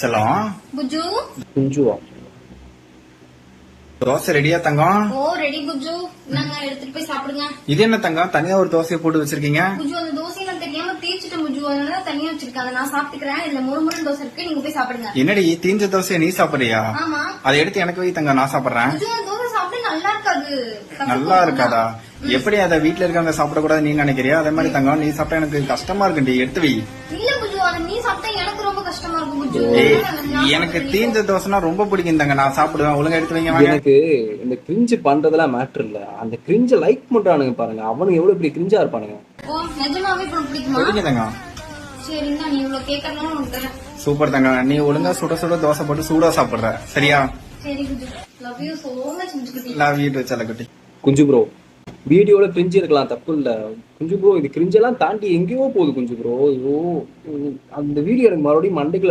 செல்லம் புஜு குஞ்சுவா தோசை ரெடியா தங்கம்? ஓ ரெடி புஜு. நாங்க எடுத்துட்டு போய் சாப்பிடுங்க. இது என்ன தங்கம் தனியா ஒரு தோசையை போட்டு வச்சிருக்கீங்க? புஜு அந்த தோசையை நான் தெரியாம தேய்ச்சிட்டேன் புஜு, அதனால தனியா வச்சிருக்காங்க. நான் சாப்பிட்டுக்கிறேன். இதுல முறுமுறு தோசை இருக்கு, நீங்க போய் சாப்பிடுங்க. என்னடி தீஞ்ச தோசையை நீ சாப்பிடுறியா? ஆமா அதை எடுத்து எனக்கு வை தங்கம், நான் சாப்பிடுறேன். புஜு அந்த தோசை சாப்பிட நல்லா இருக்காது. நல்லா இருக்காதா? எப்படி அதை வீட்டுல இருக்கவங்க சாப்பிடக்கூடாது நீ நினைக்கிறியா? அதே மாதிரி தங்கம் நீ சாப்பிட்டா எனக்கு கஷ்டமா இருக்குண்டி, எடுத்து வை. இல்ல புஜு, அதை நீ சாப்பிட்டா எனக்கு ரொம்ப கஷ்டமா இருக்கும் புஜு. எனக்கு தீஞ்ச தோசைனா ரொம்ப பிடிக்கும் தங்க, நான் சாப்பிடுவேன். ஒழுங்கா எடுத்து வைங்க வாங்க. எனக்கு இந்த கிரிஞ்சு பண்றதெல்லாம் மேட்டர் இல்ல, அந்த கிரிஞ்ச லைக் பண்றானுங்க பாருங்க, அவனுங்க எவ்வளவு பெரிய கிரிஞ்சா இருப்பானுங்க. ஓ நிஜமாவே உனக்கு பிடிக்குமா? பிடிக்கும் தங்கம். சரிங்க, நீ இவ்வளவு கேட்கறதுனால உனக்கு தரேன். சூப்பர் தங்கம், நீ ஒழுங்கா சுட சுட தோசை போட்டு சூடா சாப்பிடுற சரியா? சரி புஜு, லவ் யூ சோ மச் புஜு. லவ் யூ டு செல்லக்குட்டி. குஞ்சு ப்ரோ, வீடியோல கிரிஞ்சு இருக்கலாம், தப்பு இல்ல குஞ்சு ப்ரோ. இது கிரிஞ்செல்லாம் தாண்டி எங்கேயோ போகுது குஞ்சு ப்ரோ. ஐயோ, அந்த வீடியோ எனக்கு மறுபடியும் மண்டைக்குள்ள